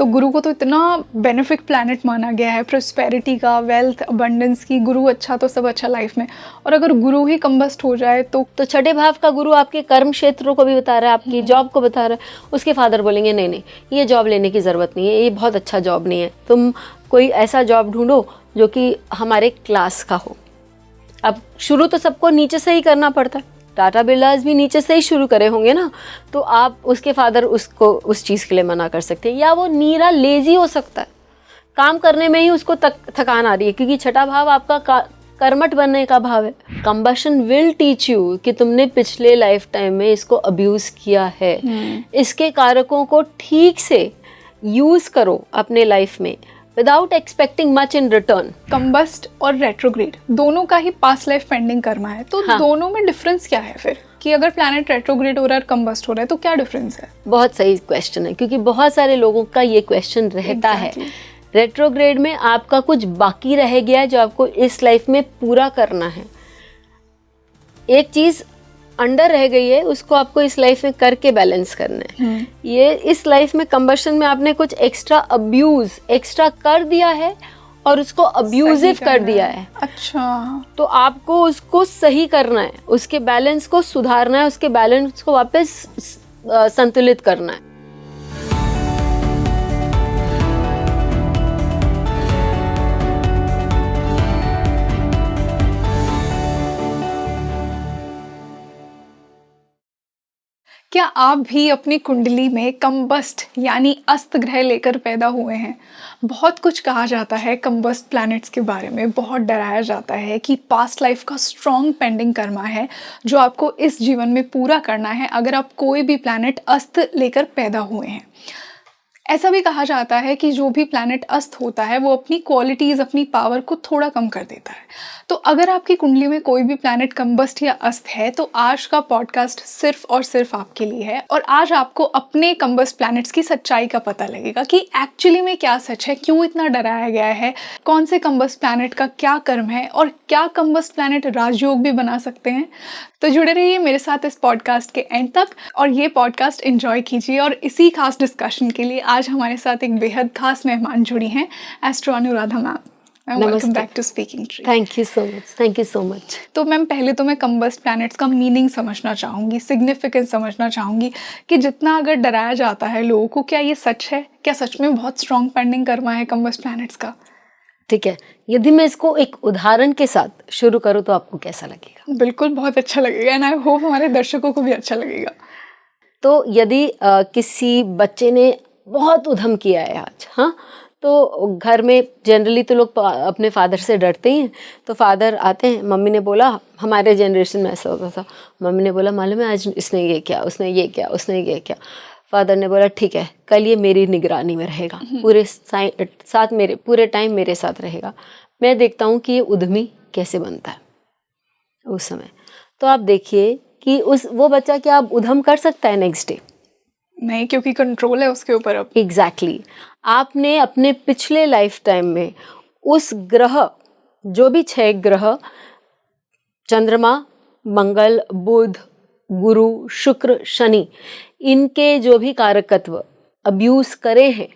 तो गुरु को तो इतना बेनिफिक प्लैनेट माना गया है, प्रोस्पेरिटी का, वेल्थ, अबंडेंस की। गुरु अच्छा तो सब अच्छा लाइफ में, और अगर गुरु ही कंबस्ट हो जाए तो छठे भाव का गुरु आपके कर्म क्षेत्रों को भी बता रहा है, आपकी जॉब को बता रहा है। उसके फादर बोलेंगे नहीं नहीं, ये जॉब लेने की ज़रूरत नहीं है, ये बहुत अच्छा जॉब नहीं है, तुम कोई ऐसा जॉब ढूंढो जो कि हमारे क्लास का हो। अब शुरू तो सबको नीचे से ही करना पड़ता है, टाटा बिरलाज भी नीचे से ही शुरू करे होंगे ना, तो आप उसके फादर उसको उस चीज़ के लिए मना कर सकते हैं। या वो नीरा लेजी हो सकता है, काम करने में ही उसको थकान आ रही है, क्योंकि छठा भाव आपका कर्मठ बनने का भाव है। कंबशन विल टीच यू कि तुमने पिछले लाइफ टाइम में इसको अब्यूज़ किया है। इसके कारकों को ठीक से यूज़ करो अपने लाइफ में without expecting much in return. Combust और रेट्रोग्रेड दोनों का ही पास्ट लाइफ पेंडिंग कर्मा है, तो हाँ। दोनों में डिफरेंस क्या है फिर, कि अगर प्लैनेट रेट्रोग्रेड हो रहा है, कंबस्ट हो रहा है, तो क्या डिफरेंस है? बहुत सही क्वेश्चन है, क्योंकि बहुत सारे लोगों का ये क्वेश्चन रहता है। रेट्रोग्रेड में आपका कुछ बाकी रह गया है जो आपको इस लाइफ में पूरा करना है। एक चीज़ अंडर रह गई है, उसको आपको इस लाइफ में करके बैलेंस करना है। ये इस लाइफ में कंबशन में आपने कुछ एक्स्ट्रा कर दिया है और उसको अब्यूजिव कर दिया है। अच्छा, तो आपको उसको सही करना है, उसके बैलेंस को सुधारना है, उसके बैलेंस को वापस संतुलित करना है। क्या आप भी अपनी कुंडली में कंबस्ट यानी अस्त ग्रह लेकर पैदा हुए हैं? बहुत कुछ कहा जाता है कंबस्ट प्लैनेट्स के बारे में, बहुत डराया जाता है कि पास्ट लाइफ का स्ट्रॉन्ग पेंडिंग कर्मा है जो आपको इस जीवन में पूरा करना है अगर आप कोई भी प्लैनेट अस्त लेकर पैदा हुए हैं। ऐसा भी कहा जाता है कि जो भी प्लैनेट अस्त होता है वो अपनी क्वालिटीज़, अपनी पावर को थोड़ा कम कर देता है। तो अगर आपकी कुंडली में कोई भी प्लैनेट कंबस्ट या अस्त है तो आज का पॉडकास्ट सिर्फ और सिर्फ आपके लिए है, और आज आपको अपने कंबस्ट प्लैनेट्स की सच्चाई का पता लगेगा कि एक्चुअली में क्या सच है, क्यों इतना डराया गया है, कौन से कंबस्ट प्लैनेट का क्या कर्म है, और क्या कंबस्ट प्लैनेट राजयोग भी बना सकते हैं। तो जुड़े रहिए मेरे साथ इस पॉडकास्ट के एंड तक और ये पॉडकास्ट एंजॉय कीजिए। और इसी खास डिस्कशन के लिए आज हमारे साथ एक बेहद खास मेहमान जुड़ी हैं, astro Anuradha ma'am. Welcome back to Speaking Tree. Thank you so much, thank you so much. तो मैम, पहले तो मैं कंबस्ट प्लैनेट्स का मीनिंग समझना चाहूँगी, सिग्निफिकेंस समझना चाहूँगी कि जितना अगर डराया जाता है लोगों को, क्या ये सच है? क्या सच में बहुत स्ट्रॉन्ग पेंडिंग कर्मा है कंबस्ट प्लैनेट्स का? ठीक है, यदि मैं इसको एक उदाहरण के साथ शुरू करूँ तो आपको कैसा लगेगा? बिल्कुल, बहुत अच्छा लगेगा, एंड आई होप हमारे दर्शकों को भी अच्छा लगेगा। तो यदि किसी बच्चे ने बहुत उधम किया है आज, हाँ, तो घर में जनरली तो लोग अपने फादर से डरते ही हैं। तो फादर आते हैं, मम्मी ने बोला, हमारे जनरेशन में ऐसा होता था, मम्मी ने बोला मालूम है आज इसने ये किया, उसने ये किया, उसने ये किया। फादर ने बोला ठीक है, कल ये मेरी निगरानी में रहेगा, पूरे टाइम मेरे साथ रहेगा, मैं देखता हूँ कि ये उद्यमी कैसे बनता है उस समय। तो आप देखिए कि वो बच्चा क्या अब उधम कर सकता है नेक्स्ट डे? नहीं, क्योंकि कंट्रोल है उसके ऊपर अब। एग्जैक्टली। आपने अपने पिछले लाइफ टाइम में उस ग्रह, जो भी 6 ग्रह, चंद्रमा, मंगल, बुध, गुरु, शुक्र, शनि, इनके जो भी कारकत्व अब्यूज करे हैं,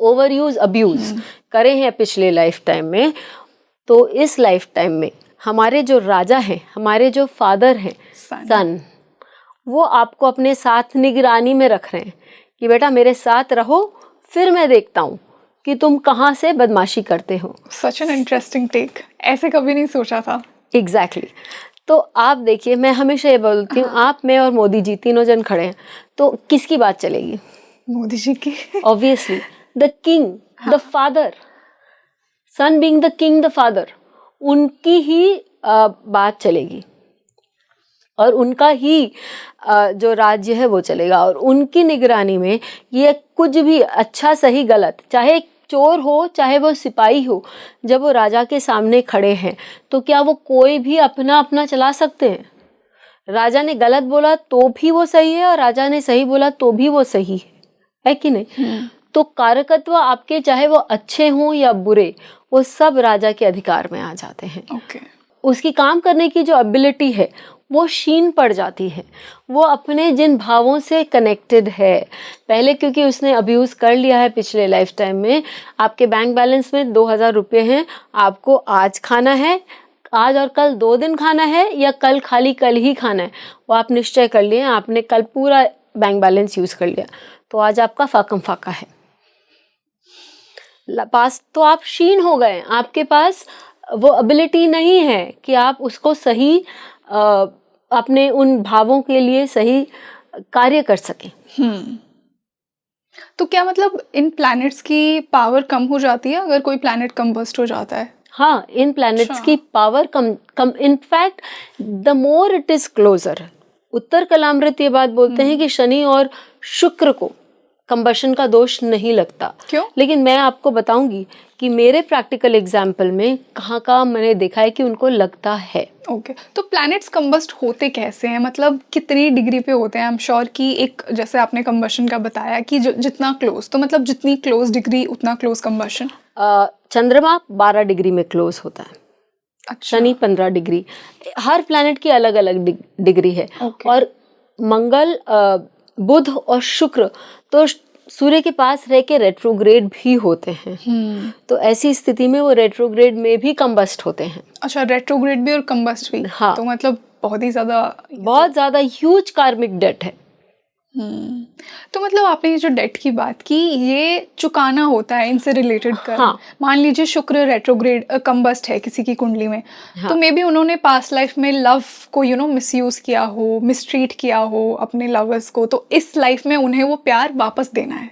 ओवर यूज अब्यूज करे हैं पिछले लाइफ टाइम में, तो इस लाइफ टाइम में हमारे जो राजा हैं, हमारे जो फादर हैं, सन, वो आपको अपने साथ निगरानी में रख रहे हैं कि बेटा मेरे साथ रहो, फिर मैं देखता हूँ कि तुम कहाँ से बदमाशी करते हो। सच एन इंटरेस्टिंग टेक, ऐसे कभी नहीं सोचा था। एग्जैक्टली। तो आप देखिए, मैं हमेशा ये बोलती हूँ, आप, मैं और मोदी जी तीनों जन खड़े हैं, तो किसकी बात चलेगी? मोदी जी की। Obviously the king, the father, son being the king, the father, उनकी ही बात चलेगी और उनका ही जो राज्य है वो चलेगा, और उनकी निगरानी में ये कुछ भी अच्छा सही गलत, चाहे चोर हो चाहे वो सिपाही हो, जब वो राजा के सामने खड़े हैं तो क्या वो कोई भी अपना अपना चला सकते हैं? राजा ने गलत बोला तो भी वो सही है और राजा ने सही बोला तो भी वो सही है कि नहीं? तो कारकत्व आपके चाहे वो अच्छे हों या बुरे, वो सब राजा के अधिकार में आ जाते हैं। Okay. उसकी काम करने की जो एबिलिटी है वो क्षीण पड़ जाती है, वो अपने जिन भावों से कनेक्टेड है पहले, क्योंकि उसने अब्यूज़ कर लिया है पिछले लाइफ टाइम में। आपके बैंक बैलेंस में 2000 रुपये हैं, आपको आज खाना है, आज और कल 2 दिन खाना है, या कल खाली कल ही खाना है, वो आप निश्चय कर लिए, आपने कल पूरा बैंक बैलेंस यूज़ कर लिया, तो आज आपका फाकम फाका है। पास तो आप क्षीण हो गए, आपके पास वो एबिलिटी नहीं है कि आप उसको सही अपने उन भावों के लिए सही कार्य कर सकें। तो क्या मतलब इन प्लैनेट्स की पावर कम हो जाती है अगर कोई प्लैनेट कंबस्ट हो जाता है? हाँ, इन प्लैनेट्स की पावर कम in fact the more it is closer. Uttara Kalamrita ये बात बोलते हैं कि शनि और शुक्र को कंबशन का दोष नहीं लगता। क्यों? लेकिन मैं आपको बताऊंगी कि मेरे प्रैक्टिकल एग्जाम्पल में कहाँ मैंने देखा है कि उनको लगता है। ओके, तो प्लैनेट्स कंबस्ट होते कैसे हैं, मतलब कितनी डिग्री पे होते हैं? आई एम श्योर कि एक, जैसे आपने कंबशन का बताया कि जितना क्लोज, तो मतलब जितनी क्लोज डिग्री उतना क्लोज कंबशन। चंद्रमा 12 डिग्री में क्लोज होता है। अच्छा। शनि 15 डिग्री, हर प्लैनेट की अलग अलग डिग्री है। और मंगल, बुध और शुक्र तो सूर्य के पास रह के रेट्रोग्रेड भी होते हैं। तो ऐसी स्थिति में वो रेट्रोग्रेड में भी कंबस्ट होते हैं। अच्छा, रेट्रोग्रेड भी और कंबस्ट भी। हाँ, तो मतलब बहुत ज़्यादा ह्यूज कार्मिक डेट है। तो मतलब आपने ये जो डेट की बात की, ये चुकाना होता है इनसे रिलेटेड कर। हाँ। मान लीजिए शुक्र रेट्रोग्रेड कंबस्ट है किसी की कुंडली में। हाँ। तो मे बी उन्होंने पास्ट लाइफ में लव को मिसयूज किया हो, मिसट्रीट किया हो अपने लवर्स को, तो इस लाइफ में उन्हें वो प्यार वापस देना है।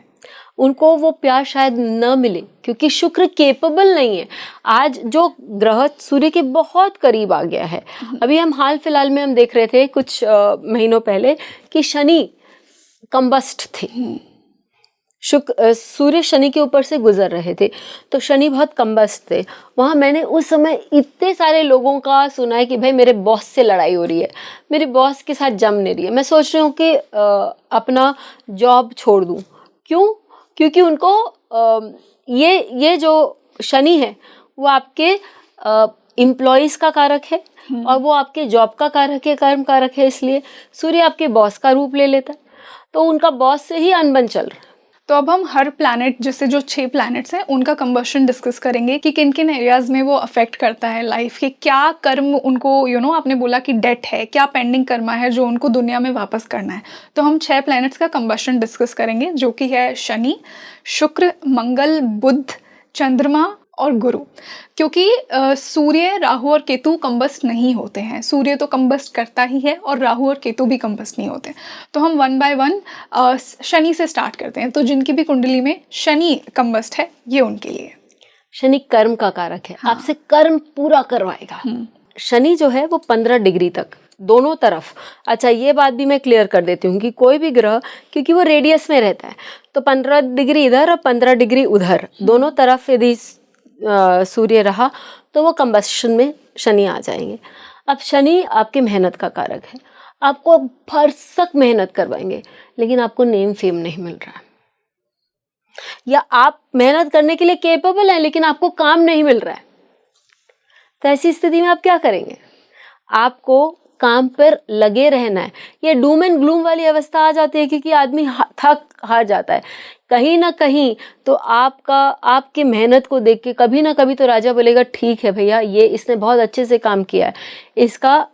उनको वो प्यार शायद न मिले क्योंकि शुक्र केपेबल नहीं है। आज जो ग्रह सूर्य के बहुत करीब आ गया है, अभी हम हाल फिलहाल में हम देख रहे थे कुछ महीनों पहले कि शनि कंबस्ट थे। सूर्य शनि के ऊपर से गुजर रहे थे, तो शनि बहुत कंबस्ट थे। वहाँ मैंने उस समय इतने सारे लोगों का सुना है कि भाई मेरे बॉस से लड़ाई हो रही है, मेरे बॉस के साथ जम नहीं रही है, मैं सोच रही हूँ कि अपना जॉब छोड़ दूँ। क्यों? क्योंकि उनको ये जो शनि है वो आपके एम्प्लॉयज़ का कारक है और वो आपके जॉब का कारक है, कर्म कारक है। इसलिए सूर्य आपके बॉस का रूप ले लेता है, तो उनका बॉस से ही अनबन चल रहा है। तो अब हम हर प्लैनेट, जैसे जो 6 प्लैनेट्स हैं, उनका कंबशन डिस्कस करेंगे कि किन किन एरियाज में वो अफेक्ट करता है लाइफ के, क्या कर्म उनको आपने बोला कि डेट है, क्या पेंडिंग कर्मा है जो उनको दुनिया में वापस करना है। तो हम 6 प्लैनेट्स का कंबशन डिस्कस करेंगे, जो कि है शनि, शुक्र, मंगल, बुध, चंद्रमा और गुरु। क्योंकि सूर्य, राहु और केतु कंबस्ट नहीं होते हैं। सूर्य तो कंबस्ट करता ही है और राहु और केतु भी कंबस्ट नहीं होते। तो हम 1 बाय 1 शनि से स्टार्ट करते हैं। तो जिनकी भी कुंडली में शनि कंबस्ट है, ये उनके लिए। शनि कर्म का कारक है। हाँ। आपसे कर्म पूरा करवाएगा। शनि जो है वो 15 डिग्री तक दोनों तरफ। अच्छा, ये बात भी मैं क्लियर कर देती हूँ कि कोई भी ग्रह, क्योंकि वो रेडियस में रहता है, तो 15 डिग्री इधर और 15 डिग्री उधर, दोनों तरफ यदि सूर्य रहा तो वो कंबस्शन में शनि आ जाएंगे। अब शनि आपकी मेहनत का कारक है, आपको भरसक मेहनत करवाएंगे, लेकिन आपको नेम फेम नहीं मिल रहा है, या आप मेहनत करने के लिए केपेबल हैं लेकिन आपको काम नहीं मिल रहा है। तो ऐसी स्थिति में आप क्या करेंगे? आपको काम पर लगे रहना है। ये डूम एंड ग्लूम वाली अवस्था आ जाती है क्योंकि आदमी थक हार जाता है कहीं ना कहीं। तो आपकी मेहनत को देख के कभी ना कभी तो राजा बोलेगा ठीक है भैया, ये इसने बहुत अच्छे से काम किया है,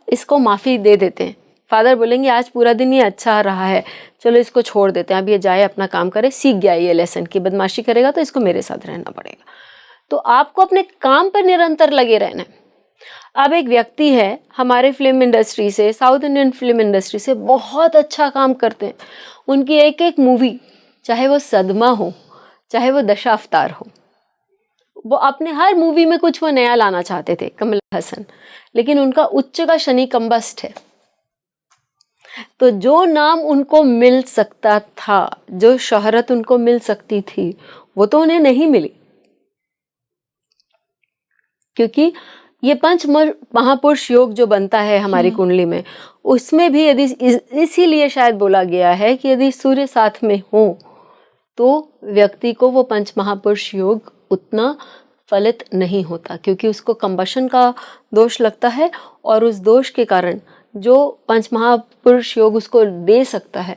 इसको माफ़ी दे देते हैं। फादर बोलेंगे आज पूरा दिन ये अच्छा रहा है, चलो इसको छोड़ देते हैं, अब ये जाए अपना काम करे, सीख गया ये लेसन कि बदमाशी करेगा तो इसको मेरे साथ रहना पड़ेगा। तो आपको अपने काम पर निरंतर लगे रहना है। अब एक व्यक्ति है हमारे फिल्म इंडस्ट्री से, साउथ इंडियन फिल्म इंडस्ट्री से, बहुत अच्छा काम करते हैं। उनकी एक एक मूवी, चाहे वो सदमा हो, चाहे वो दशावतार हो, वो अपने हर मूवी में कुछ वो नया लाना चाहते थे, कमल हसन, लेकिन उनका उच्च का शनि कंबस्ट है। तो जो नाम उनको मिल सकता था, जो शोहरत उनको मिल सकती थी, वो तो उन्हें नहीं मिली, क्योंकि ये पंच महापुरुष योग जो बनता है हमारी कुंडली में, उसमें भी यदि इसीलिए शायद बोला गया है कि यदि सूर्य साथ में हो तो व्यक्ति को वो पंच महापुरुष योग उतना फलित नहीं होता, क्योंकि उसको कंबशन का दोष लगता है और उस दोष के कारण जो पंच महापुरुष योग उसको दे सकता है,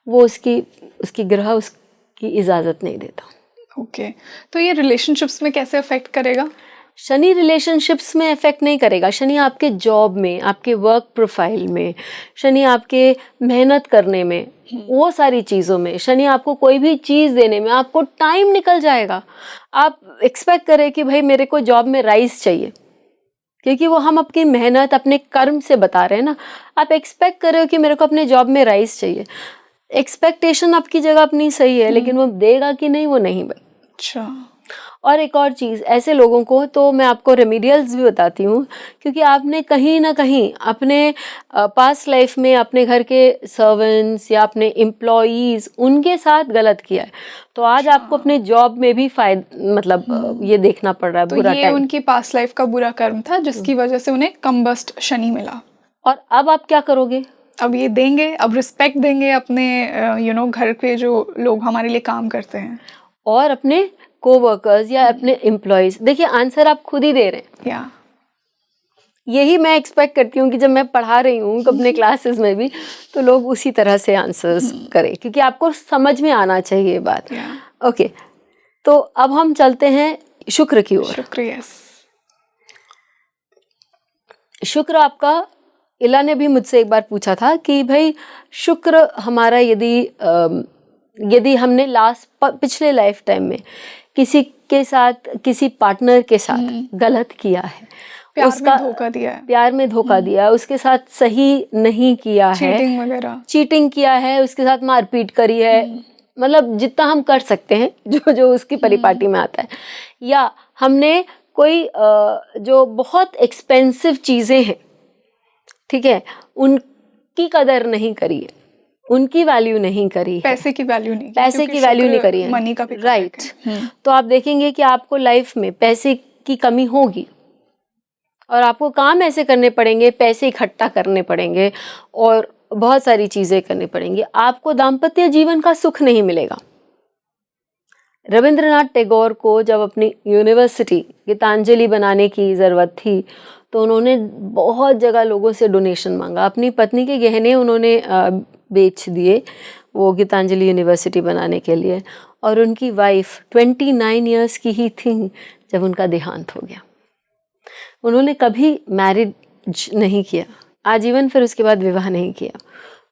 वो उसकी ग्रह उसकी इजाज़त नहीं देता। ओके, तो ये रिलेशनशिप्स में कैसे अफेक्ट करेगा? शनि रिलेशनशिप्स में इफेक्ट नहीं करेगा। शनि आपके जॉब में, आपके वर्क प्रोफाइल में, शनि आपके मेहनत करने में, वो सारी चीज़ों में, शनि आपको कोई भी चीज़ देने में, आपको टाइम निकल जाएगा। आप एक्सपेक्ट करें कि भाई मेरे को जॉब में राइज चाहिए, क्योंकि वो हम अपनी मेहनत अपने कर्म से बता रहे हैं ना। आप एक्सपेक्ट कर रहे हो कि मेरे को अपने जॉब में राइज चाहिए, एक्सपेक्टेशन आपकी जगह अपनी सही है, लेकिन वो देगा कि नहीं वो नहीं भाई। अच्छा, और एक और चीज़, ऐसे लोगों को तो मैं आपको रेमेडियल्स भी बताती हूँ, क्योंकि आपने कहीं ना कहीं अपने पास्ट लाइफ में अपने घर के सर्वेंट्स या अपने एम्प्लॉयज़ उनके साथ गलत किया है, तो आज आपको अपने जॉब में भी मतलब ये देखना पड़ रहा है तो बुरा ये टाइम। उनकी पास्ट लाइफ का बुरा कर्म था जिसकी वजह से उन्हें कंबस्ट शनि मिला। और अब आप क्या करोगे? अब ये देंगे, अब रिस्पेक्ट देंगे अपने घर के जो लोग हमारे लिए काम करते हैं, और अपने कोवर्कर्स या अपने एम्प्लॉयज़। देखिए, आंसर आप खुद ही दे रहे हैं। या यही मैं एक्सपेक्ट करती हूँ कि जब मैं पढ़ा रही हूँ अपने क्लासेस में भी, तो लोग उसी तरह से आंसर्स करें, क्योंकि आपको समझ में आना चाहिए ये बात। ओके, तो अब हम चलते हैं शुक्र की ओर। शुक्र, यस। शुक्र आपका, इला ने भी मुझसे एक बार पूछा था कि भाई शुक्र हमारा यदि हमने पिछले लाइफ टाइम में किसी के साथ, किसी पार्टनर के साथ गलत किया है, प्यार में धोखा दिया है, प्यार में धोखा दिया है, उसके साथ सही नहीं किया है, चीटिंग वगैरह, चीटिंग किया है, उसके साथ मारपीट करी है, मतलब जितना हम कर सकते हैं जो उसकी परिपाटी में आता है, या हमने कोई जो बहुत एक्सपेंसिव चीज़ें हैं, ठीक है, उनकी कदर नहीं करी है, उनकी वैल्यू नहीं करी है, पैसे की वैल्यू नहीं, पैसे की वैल्यू नहीं करी है, मनी का भी राइट। तो आप देखेंगे कि आपको लाइफ में पैसे की कमी होगी और आपको काम ऐसे करने पड़ेंगे, पैसे इकट्ठा करने पड़ेंगे और बहुत सारी चीजें करनी पड़ेंगी, आपको दाम्पत्य जीवन का सुख नहीं मिलेगा। रविंद्रनाथ टैगोर को जब अपनी यूनिवर्सिटी गीतांजलि बनाने की ज़रूरत थी, तो उन्होंने बहुत जगह लोगों से डोनेशन मांगा, अपनी पत्नी के गहने उन्होंने बेच दिए वो गीतांजलि यूनिवर्सिटी बनाने के लिए, और उनकी वाइफ 29 इयर्स की ही थी जब उनका देहांत हो गया। उन्होंने कभी मैरिज नहीं किया आजीवन, फिर उसके बाद विवाह नहीं किया,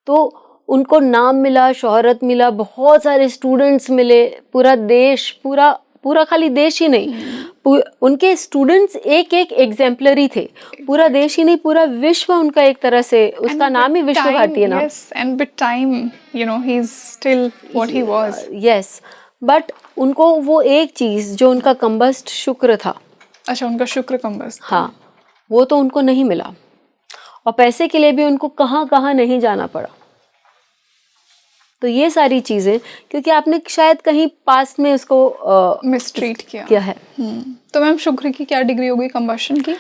तो उनको नाम मिला, शोहरत मिला, बहुत सारे स्टूडेंट्स मिले, पूरा देश, पूरा खाली देश ही नहीं, उनके स्टूडेंट्स एक एग्जाम्पलरी थे, पूरा देश ही नहीं, पूरा विश्व उनका एक तरह से, उसका नाम ही विश्व भारती है ना। Yes, and with time, he's still what he was. Yes, but उनको वो एक चीज जो उनका कंबस्ट शुक्र था, अच्छा, उनका शुक्र कंबस्ट, हाँ, वो तो उनको नहीं मिला, और पैसे के लिए भी उनको कहाँ नहीं जाना पड़ा। तो ये सारी चीजें, क्योंकि आपने शायद कहीं पास्ट में उसको मिसट्रीट किया है। तो मैम, शुक्र की क्या डिग्री होगी कंबशन की?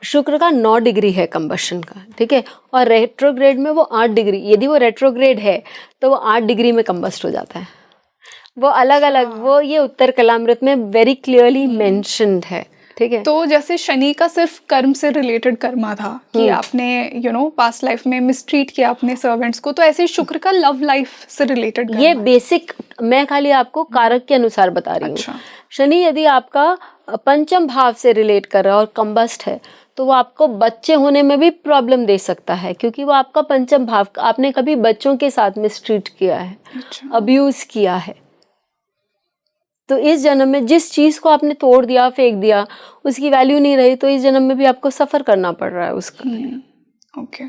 शुक्र का 9 डिग्री है कंबशन का, ठीक है, और रेट्रोग्रेड में वो 8 डिग्री, यदि वो रेट्रोग्रेड है तो वो 8 डिग्री में कंबस्ट हो जाता है। वो अलग अलग, वो ये उत्तर कलामृत में वेरी क्लियरली मेंशन्ड है, ठीक है। तो जैसे शनि का सिर्फ कर्म से रिलेटेड कर्मा था कि आपने पास्ट लाइफ में मिसट्रीट किया अपने सर्वेंट्स को, तो ऐसे शुक्र का लव लाइफ से रिलेटेड ये बेसिक, मैं खाली आपको कारक के अनुसार बता रही हूँ। अच्छा। शनि यदि आपका पंचम भाव से रिलेट कर रहा है और कंबस्ट है, तो वो आपको बच्चे होने में भी प्रॉब्लम दे सकता है, क्योंकि वो आपका पंचम भाव, आपने कभी बच्चों के साथ मिसट्रीट किया है, अब्यूज किया है, तो इस जन्म में जिस चीज को आपने तोड़ दिया, फेंक दिया, उसकी वैल्यू नहीं रही, तो इस जन्म में भी आपको सफर करना पड़ रहा है उसका। ओके।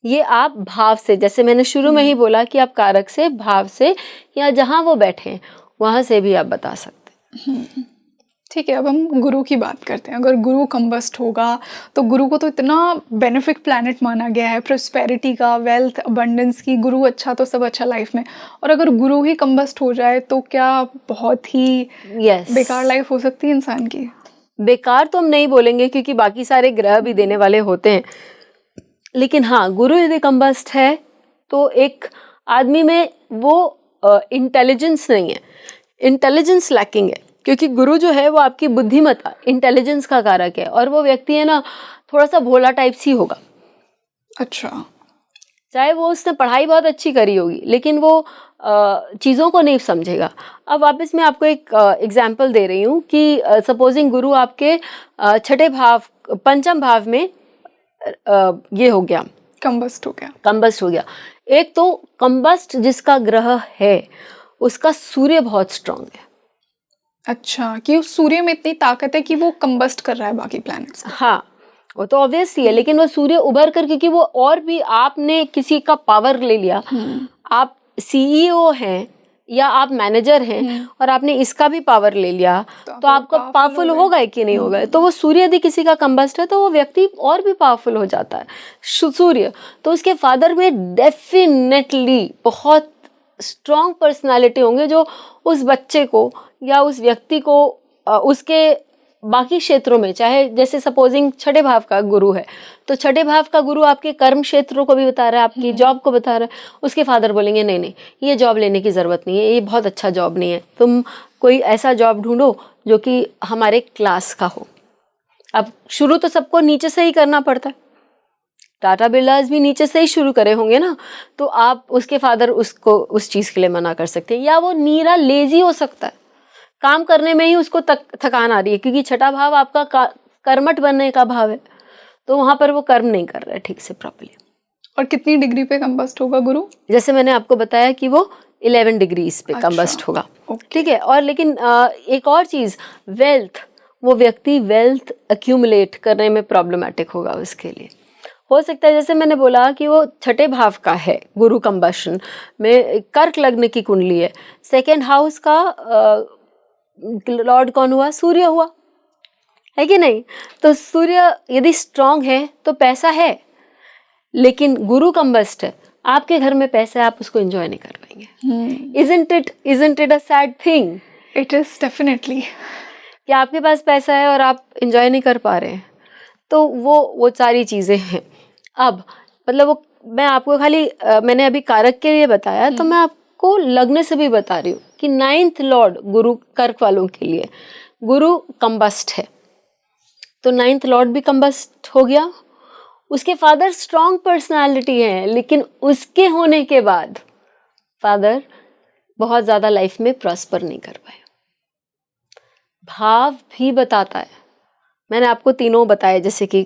ये आप भाव से, जैसे मैंने शुरू में ही बोला कि आप कारक से, भाव से, या जहां वो बैठे हैं वहां से भी आप बता सकते हैं। ठीक है, अब हम गुरु की बात करते हैं। अगर गुरु कंबस्ट होगा तो गुरु को तो इतना बेनिफिक प्लैनेट माना गया है, प्रोस्पेरिटी का, वेल्थ, अबंडेंस की। गुरु अच्छा तो सब अच्छा लाइफ में, और अगर गुरु ही कंबस्ट हो जाए तो क्या बहुत ही बेकार लाइफ हो सकती है इंसान की। बेकार तो हम नहीं बोलेंगे, क्योंकि बाकी सारे ग्रह भी देने वाले होते हैं, लेकिन हाँ, गुरु यदि कंबस्ट है तो एक आदमी में वो इंटेलिजेंस नहीं है, इंटेलिजेंस लैकिंग है, क्योंकि गुरु जो है वो आपकी बुद्धिमत्ता, इंटेलिजेंस का कारक है, और वो व्यक्ति है ना, थोड़ा सा भोला टाइप सी होगा, अच्छा। चाहे वो उसने पढ़ाई बहुत अच्छी करी होगी लेकिन वो चीज़ों को नहीं समझेगा। अब वापस मैं आपको एक एग्जाम्पल दे रही हूँ कि सपोजिंग गुरु आपके छठे भाव पंचम भाव में ये हो गया, कंबस्ट हो गया। कंबस्ट हो गया। एक तो कंबस्ट जिसका ग्रह है उसका सूर्य बहुत स्ट्रांग है। अच्छा, कि उस सूर्य में इतनी ताकत है कि वो कंबस्ट कर रहा है बाकी प्लैनेट्स को। हाँ, वो तो ऑब्वियस ही है, लेकिन वो सूर्य उभर कर, क्योंकि वो और भी आपने किसी का पावर ले लिया, आप सीईओ हैं या आप मैनेजर हैं और आपने इसका भी पावर ले लिया तो आपका पावरफुल होगा कि नहीं होगा। तो वो सूर्य यदि किसी का कंबस्ट है तो वो व्यक्ति और भी पावरफुल हो जाता है सूर्य। तो उसके फादर में डेफिनेटली बहुत स्ट्रॉन्ग पर्सनालिटी होंगे जो उस बच्चे को या उस व्यक्ति को उसके बाकी क्षेत्रों में, चाहे जैसे सपोजिंग छठे भाव का गुरु है तो छठे भाव का गुरु आपके कर्म क्षेत्रों को भी बता रहा है, आपकी जॉब को बता रहा है। उसके फादर बोलेंगे नहीं नहीं, ये जॉब लेने की ज़रूरत नहीं है, ये बहुत अच्छा जॉब नहीं है, तुम कोई ऐसा जॉब ढूंढो जो कि हमारे क्लास का हो। अब शुरू तो सबको नीचे से ही करना पड़ता है, टाटा बिरलास भी नीचे से ही शुरू करे होंगे ना, तो आप उसके फादर उसको उस चीज़ के लिए मना कर सकते हैं। या वो नीरा लेजी हो सकता है, काम करने में ही उसको थकान आ रही है, क्योंकि छठा भाव आपका कर्मठ बनने का भाव है, तो वहां पर वो कर्म नहीं कर रहा है ठीक से प्रॉपर्ली। और कितनी डिग्री पे कंबस्ट होगा गुरु? जैसे मैंने आपको बताया कि वो 11 डिग्रीज पे कंबस्ट होगा, ठीक है। और लेकिन एक और चीज, वेल्थ, वो व्यक्ति वेल्थ अक्यूमुलेट करने में प्रॉब्लमेटिक होगा उसके लिए। हो सकता है जैसे मैंने बोला कि वो छठे भाव का है, गुरु कंबशन में कर्क लग्न की कुंडली है, सेकेंड हाउस का लॉर्ड कौन हुआ? सूर्य हुआ, है कि नहीं। तो सूर्य यदि स्ट्रांग है तो पैसा है, लेकिन गुरु कंबस्ट है, आपके घर में पैसा है, आप उसको एंजॉय नहीं कर पाएंगे। Isn't it a sad thing? It is definitely। कि आपके पास पैसा है और आप एंजॉय नहीं कर पा रहे हैं, तो वो सारी चीज़ें हैं। अब मतलब वो मैं आपको खाली मैंने अभी कारक के लिए बताया, तो मैं आपको लग्न से भी बता रही हूँ कि 9th लॉर्ड गुरु कर्क वालों के लिए गुरु कंबस्ट है, तो 9th लॉर्ड भी कंबस्ट हो गया। उसके फादर स्ट्रॉन्ग पर्सनालिटी है, लेकिन उसके होने के बाद फादर बहुत ज़्यादा लाइफ में प्रॉस्पर नहीं कर पाए। भाव भी बताता है, मैंने आपको तीनों बताए, जैसे कि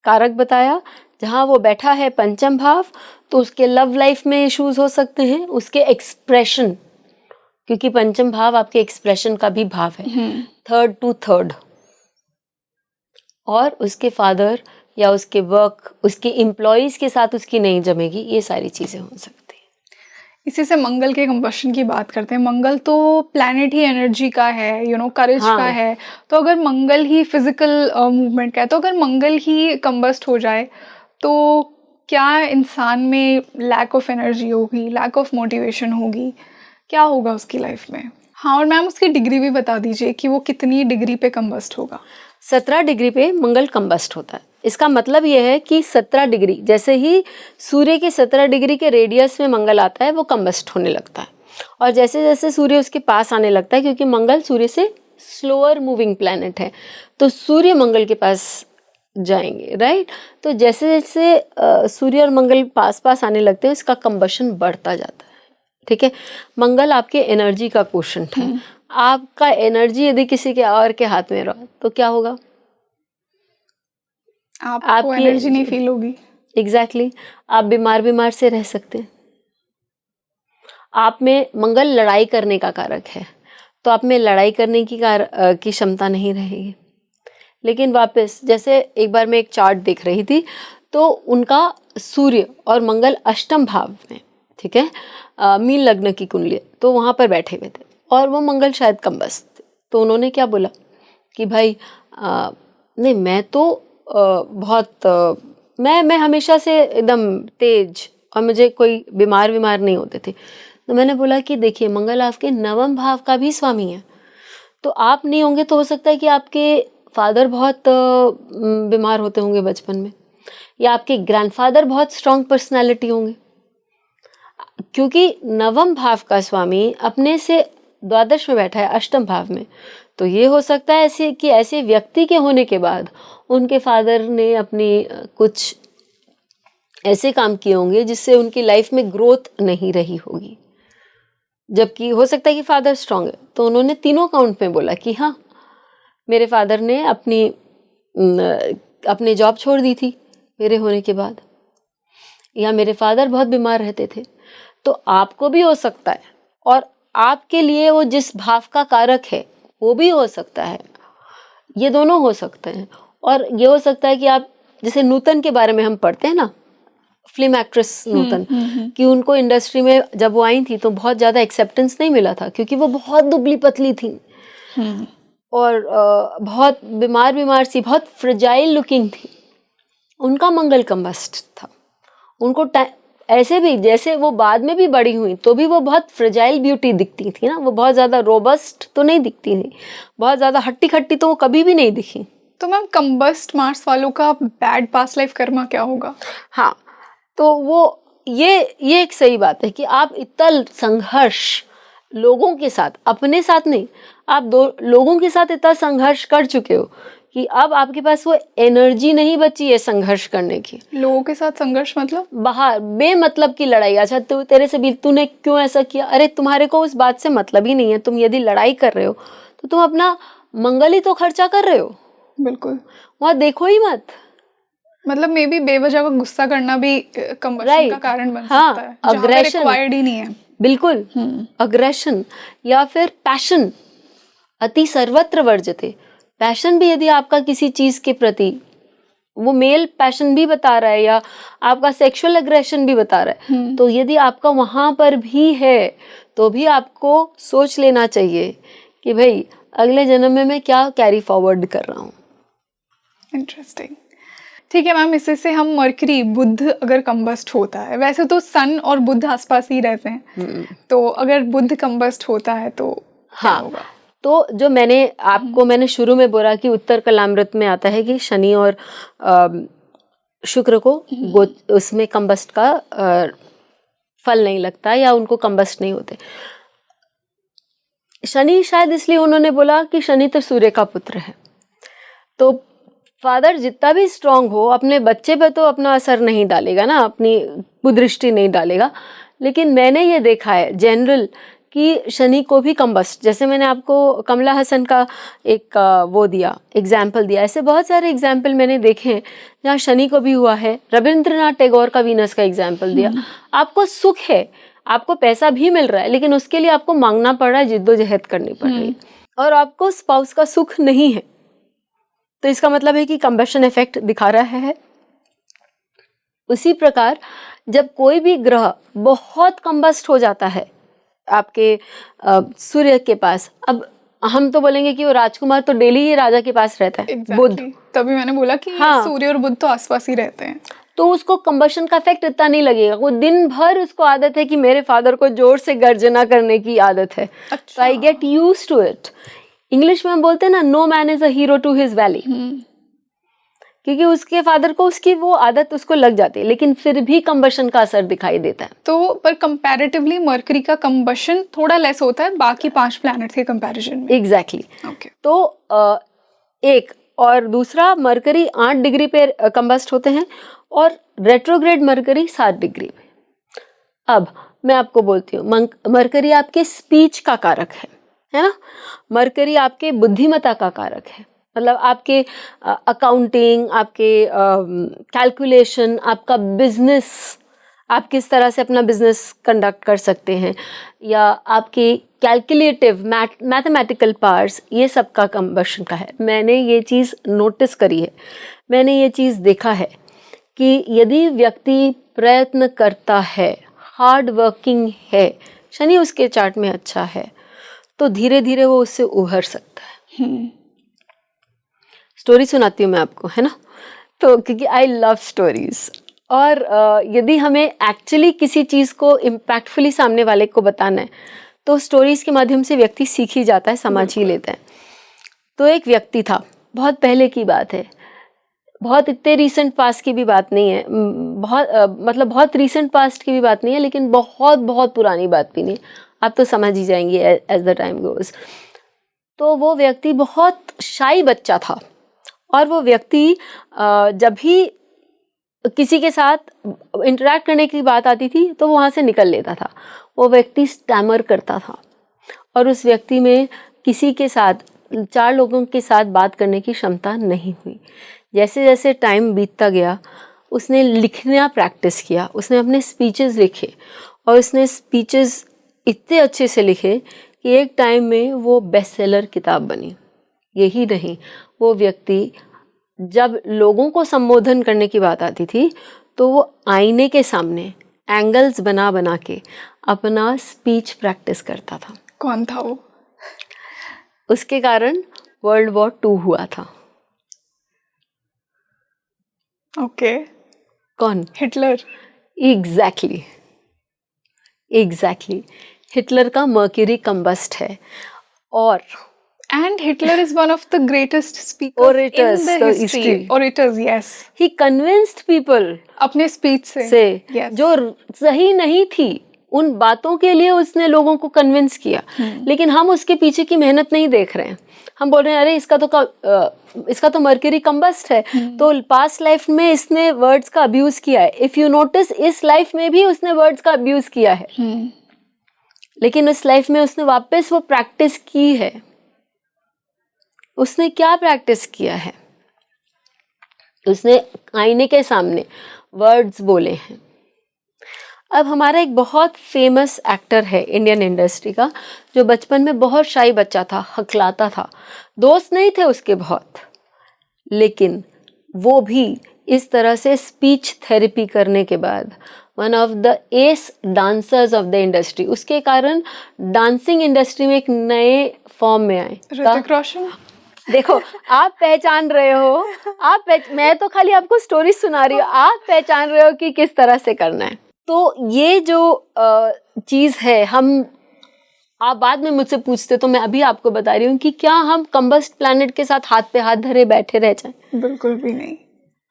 कारक बताया, जहाँ वो बैठा है पंचम भाव, तो उसके लव लाइफ में इश्यूज हो सकते हैं, उसके एक्सप्रेशन, क्योंकि पंचम भाव आपके एक्सप्रेशन का भी भाव है, 3rd to 3rd, और उसके फादर या उसके वर्क, उसके एम्प्लॉयज के साथ उसकी नहीं जमेगी, ये सारी चीज़ें हो सकती हैं। इसी से मंगल के कंबशन की बात करते हैं। मंगल तो प्लैनेट ही एनर्जी का है, करेज का है। तो अगर मंगल ही फिजिकल मूवमेंट का है, तो अगर मंगल ही कंबस्ट हो जाए तो क्या इंसान में लैक ऑफ एनर्जी होगी, लैक ऑफ मोटिवेशन होगी, क्या होगा उसकी लाइफ में? हाँ, और मैम उसकी डिग्री भी बता दीजिए कि वो कितनी डिग्री पे कंबस्ट होगा। 17 डिग्री पे मंगल कंबस्ट होता है। इसका मतलब यह है कि 17 डिग्री, जैसे ही सूर्य के 17 डिग्री के रेडियस में मंगल आता है, वो कंबस्ट होने लगता है। और जैसे जैसे सूर्य उसके पास आने लगता है, क्योंकि मंगल सूर्य से स्लोअर मूविंग प्लैनेट है, तो सूर्य मंगल के पास जाएंगे, राइट। तो जैसे जैसे सूर्य और मंगल पास पास आने लगते हैं, इसका कंबशन बढ़ता जाता है, ठीक है। मंगल आपके एनर्जी का क्वोशंट है। आपका एनर्जी यदि किसी के और के हाथ में रहा तो क्या होगा? आपको एनर्जी नहीं फील होगी। एग्जैक्टली। आप बीमार से रह सकते हैं। आप में मंगल लड़ाई करने का कारक है, तो आप में लड़ाई करने की क्षमता नहीं रहेगी। लेकिन वापस, जैसे एक बार मैं एक चार्ट देख रही थी, तो उनका सूर्य और मंगल अष्टम भाव में, ठीक है, मीन लग्न की कुंडली, तो वहाँ पर बैठे हुए थे, और वो मंगल शायद कंबस्ट थे। तो उन्होंने क्या बोला कि भाई नहीं, मैं तो मैं हमेशा से एकदम तेज, और मुझे कोई बीमार नहीं होते थे। तो मैंने बोला कि देखिए, मंगल आपके 9वें भाव का भी स्वामी है, तो आप नहीं होंगे तो हो सकता है कि आपके फादर बहुत बीमार होते होंगे बचपन में, या आपके ग्रैंडफादर बहुत स्ट्रॉन्ग पर्सनालिटी होंगे, क्योंकि 9वें भाव का स्वामी अपने से द्वादश में बैठा है, अष्टम भाव में। तो ये हो सकता है ऐसे व्यक्ति के होने के बाद उनके फादर ने अपनी कुछ ऐसे काम किए होंगे जिससे उनकी लाइफ में ग्रोथ नहीं रही होगी। जबकि हो सकता है कि फादर स्ट्रांग है, तो उन्होंने तीनों अकाउंट में बोला कि हाँ, मेरे फादर ने अपनी जॉब छोड़ दी थी मेरे होने के बाद, या मेरे फादर बहुत बीमार रहते थे। तो आपको भी हो सकता है, और आपके लिए वो जिस भाव का कारक है वो भी हो सकता है, ये दोनों हो सकते हैं। और ये हो सकता है कि आप, जैसे नूतन के बारे में हम पढ़ते हैं ना, फिल्म एक्ट्रेस नूतन, कि उनको इंडस्ट्री में जब वो आई थी तो बहुत ज़्यादा एक्सेप्टेंस नहीं मिला था, क्योंकि वो बहुत दुबली पतली थी और बहुत बीमार सी, बहुत फ्रेजाइल लुकिंग थी। उनका मंगल कंबस्ट था। उनको ऐसे भी, जैसे वो बाद में भी बड़ी हुई तो भी वो बहुत फ्रेजाइल ब्यूटी दिखती थी ना, वो बहुत ज़्यादा रोबस्ट तो नहीं दिखती थी, बहुत ज़्यादा हट्टी खट्टी तो वो कभी भी नहीं दिखी। तो मैम कंबस्ट मार्स वालों का बैड पास्ट लाइफ कर्मा क्या होगा? हाँ, तो वो ये एक सही बात है कि आप इतना संघर्ष लोगों के साथ, अपने साथ नहीं, आप लोगों के साथ इतना संघर्ष कर चुके हो कि अब आपके पास वो एनर्जी नहीं बची है संघर्ष करने की। लोगों के साथ संघर्ष मतलब बाहर बेमतलब की लड़ाई। अच्छा, तेरे से भी तूने क्यों ऐसा किया, अरे तुम्हारे को उस बात से मतलब ही नहीं है। तुम यदि लड़ाई कर रहे हो तो तुम अपना मंगल ही तो खर्चा कर रहे हो, बिल्कुल, वहां देखो ही मत। मतलब मे बी बेवजह का गुस्सा करना भी कंबशन का कारण बन सकता है, अग्रेशन रिक्वायर्ड ही नहीं है। बिल्कुल, अग्रेशन या फिर पैशन, अति सर्वत्र वर्जते। पैशन भी यदि आपका किसी चीज के प्रति, वो मेल पैशन भी बता रहा है या आपका सेक्सुअल एग्रेशन भी बता रहा है, तो यदि आपका वहां पर भी है तो भी आपको सोच लेना चाहिए कि भाई अगले जन्म में मैं क्या कैरी फॉरवर्ड कर रहा हूँ। इंटरेस्टिंग। ठीक है मैम, इससे से हम मरकरी, बुध अगर कंबस्ट होता है, वैसे तो सन और बुध आसपास ही रहते हैं, तो अगर बुध कंबस्ट होता है तो क्या होगा? तो जो मैंने शुरू में बोला कि उत्तर कलामृत में आता है कि शनि और शुक्र को उसमें कंबस्ट का फल नहीं लगता या उनको कंबस्ट नहीं होते। शनि शायद इसलिए उन्होंने बोला कि शनि तो सूर्य का पुत्र है, तो फादर जितना भी स्ट्रांग हो अपने बच्चे पे तो अपना असर नहीं डालेगा ना, अपनी कुदृष्टि नहीं डालेगा। लेकिन मैंने ये देखा है जनरल कि शनि को भी कंबस्ट, जैसे मैंने आपको कमला हसन का एक वो दिया, एग्जाम्पल दिया, ऐसे बहुत सारे एग्जाम्पल मैंने देखे हैं जहाँ शनि को भी हुआ है। रविंद्रनाथ टैगोर का वीनस का एग्जाम्पल दिया। आपको सुख है, आपको पैसा भी मिल रहा है, लेकिन उसके लिए आपको मांगना पड़ रहा है, जिद्दोजहद करनी पड़ रही है, और आपको स्पाउस का सुख नहीं है, तो इसका मतलब है कि कंबशन इफेक्ट दिखा रहा है। उसी प्रकार जब कोई भी ग्रह बहुत कंबस्ट हो जाता है आपके सूर्य के पास, अब हम तो बोलेंगे कि वो राजकुमार तो डेली ही राजा के पास रहता है, बुध, तभी मैंने बोला कि सूर्य और बुध तो आसपास ही रहते हैं, तो उसको कंबशन का इफेक्ट इतना नहीं लगेगा। वो दिन भर उसको आदत है कि मेरे फादर को जोर से गर्जना करने की आदत है, तो I get used to it. English में हम बोलते हैं ना, no man is a hero to his valet, क्योंकि उसके फादर को उसकी वो आदत उसको लग जाती है, लेकिन फिर भी कंबशन का असर दिखाई देता है। तो पर कंपैरेटिवली मरकरी का कंबशन थोड़ा लेस होता है बाकी 5 प्लैनेट्स के कंपैरिजन में। एग्जैक्टली। तो एक और दूसरा, मरकरी 8 डिग्री पे कंबस्ट होते हैं और रेट्रोग्रेड मरकरी 7 डिग्री पे। अब मैं आपको बोलती हूँ, मरकरी आपके स्पीच का कारक है ना, मरकरी आपके बुद्धिमत्ता का कारक है, मतलब आपके अकाउंटिंग, आपके कैलकुलेशन, आपका बिजनेस, आप किस तरह से अपना बिजनेस कंडक्ट कर सकते हैं, या आपकी कैलकुलेटिव मैथमेटिकल पावर्स, ये सब का कंबशन का है। मैंने ये चीज़ नोटिस करी है, मैंने ये चीज़ देखा है कि यदि व्यक्ति प्रयत्न करता है, हार्ड वर्किंग है, शनि उसके चार्ट में अच्छा है, तो धीरे धीरे वो उससे उभर सकता है। स्टोरी सुनाती हूँ मैं आपको, है ना, तो क्योंकि आई लव स्टोरीज, और यदि हमें एक्चुअली किसी चीज़ को इम्पैक्टफुली सामने वाले को बताना है तो स्टोरीज के माध्यम से व्यक्ति सीख ही जाता है, समझ ही लेता है। तो एक व्यक्ति था, बहुत पहले की बात है, बहुत इतने रीसेंट पास्ट की भी बात नहीं है, मतलब बहुत रीसेंट पास्ट की भी बात नहीं है, लेकिन बहुत बहुत पुरानी बात भी नहीं, आप तो समझ ही जाएंगे एज द टाइम गोज। तो वो व्यक्ति बहुत शाई बच्चा था, और वो व्यक्ति जब भी किसी के साथ इंटरेक्ट करने की बात आती थी तो वो वहाँ से निकल लेता था। वो व्यक्ति स्टैमर करता था और उस व्यक्ति में किसी के साथ, 4 लोगों के साथ बात करने की क्षमता नहीं हुई। जैसे जैसे टाइम बीतता गया उसने लिखना प्रैक्टिस किया, उसने अपने स्पीचेस लिखे और उसने स्पीचेस इतने अच्छे से लिखे कि एक टाइम में वो बेस्ट सेलर किताब बनी। यही नहीं, वो व्यक्ति जब लोगों को संबोधन करने की बात आती थी तो वो आईने के सामने एंगल्स बना बना के अपना स्पीच प्रैक्टिस करता था। कौन था वो? उसके कारण वर्ल्ड वॉर 2 हुआ था। ओके। कौन? हिटलर। एग्जैक्टली, हिटलर का मर्क्यूरी कंबस्ट है। और And Hitler is one of the greatest speakers Orators, in the the history. history. Orators, yes. he convinced people अपने स्पीच से yes. जो सही नहीं थी उन बातों के लिए उसने लोगों को कन्विंस किया। लेकिन हम उसके पीछे की मेहनत नहीं देख रहे हैं। हम बोल रहे हैं अरे इसका तो मर्क्यूरी कंबस्ट है, तो पास्ट लाइफ में इसने वर्ड्स का अब्यूज किया है। इफ यू नोटिस इस लाइफ में भी उसने वर्ड्स का अब्यूज किया है, लेकिन उस लाइफ में उसने वापस वो प्रैक्टिस की है। उसने क्या प्रैक्टिस किया है? उसने आईने के सामने वर्ड्स बोले हैं। अब हमारा एक बहुत फेमस एक्टर है इंडियन इंडस्ट्री का, जो बचपन में बहुत शाई बच्चा था, हकलाता था, दोस्त नहीं थे उसके बहुत, लेकिन वो भी इस तरह से स्पीच थेरेपी करने के बाद one of the S dancers of the industry, उसके कारण डांसिंग इंडस्ट्री में एक नए फॉर्म में आए। ऋतिक रोशन। देखो आप पहचान रहे हो, मैं तो खाली आपको स्टोरी सुना रही हूँ, आप पहचान रहे हो कि किस तरह से करना है। तो ये जो चीज़ है, आप बाद में मुझसे पूछते तो मैं अभी आपको बता रही हूँ कि क्या हम कंबस्ट प्लैनेट के साथ हाथ पे हाथ धरे बैठे रह जाएं? बिल्कुल भी नहीं।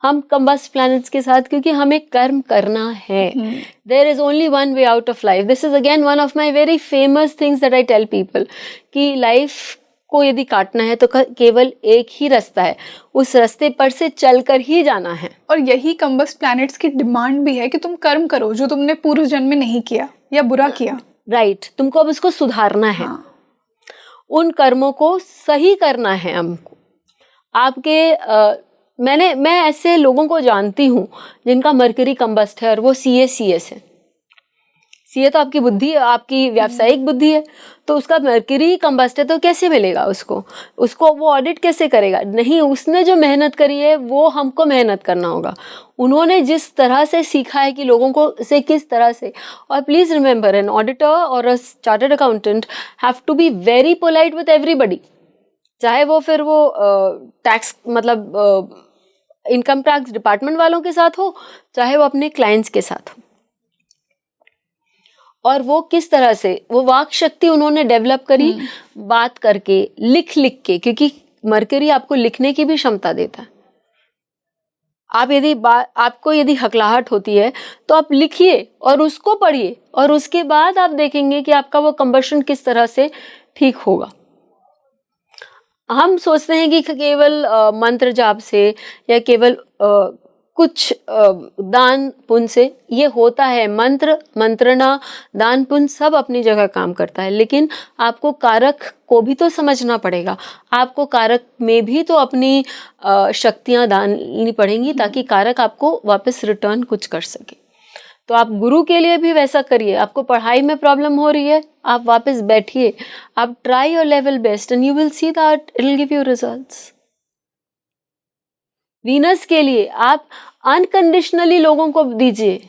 हम कंबस्ट प्लैनेट्स के साथ, क्योंकि हमें कर्म करना है। There is only one way out of life. This is again one of my very famous things that I tell people कि लाइफ को यदि काटना है तो केवल एक ही रास्ता है, उस रास्ते पर से चलकर ही जाना है। और यही कंबस्ट प्लैनेट्स की डिमांड भी है कि तुम कर्म करो जो तुमने पूर्व जन्म में नहीं किया या बुरा किया। राइट, तुमको अब उसको सुधारना है। उन कर्मों को सही करना है हमको। मैं ऐसे लोगों को जानती हूँ जिनका मर्क्यूरी कंबस्ट है और वो CS है। सीए तो आपकी बुद्धि, आपकी व्यावसायिक बुद्धि है, तो उसका मर्क्यूरी कंबस्ट है तो कैसे मिलेगा उसको वो ऑडिट कैसे करेगा? नहीं, उसने जो मेहनत करी है वो हमको मेहनत करना होगा। उन्होंने जिस तरह से सीखा है कि लोगों को से किस तरह से, और प्लीज रिमेंबर एन ऑडिटर और a chartered accountant have to be very polite with everybody, चाहे वो फिर वो टैक्स मतलब इनकम टैक्स डिपार्टमेंट वालों के साथ हो, चाहे वो अपने क्लाइंट्स के साथ हो। और वो किस तरह से वो वाक शक्ति उन्होंने डेवलप करी, बात करके, लिख के, क्योंकि मर्क्यूरी आपको लिखने की भी क्षमता देता है। आपको यदि हकलाहट होती है तो आप लिखिए और उसको पढ़िए, और उसके बाद आप देखेंगे कि आपका वो कंबशन किस तरह से ठीक होगा। हम सोचते हैं कि केवल मंत्र जाप से या केवल कुछ दान पुण्य से ये होता है। मंत्रणा, दान पुण्य सब अपनी जगह काम करता है, लेकिन आपको कारक को भी तो समझना पड़ेगा। आपको कारक में भी तो अपनी शक्तियां डालनी पड़ेंगी ताकि कारक आपको वापस रिटर्न कुछ कर सके। तो आप गुरु के लिए भी वैसा करिए। आपको पढ़ाई में प्रॉब्लम हो रही है, आप वापस बैठिए, आप try your level best and you will see that it will give you results. Venus के लिए आप अनकंडीशनली लोगों को दीजिए।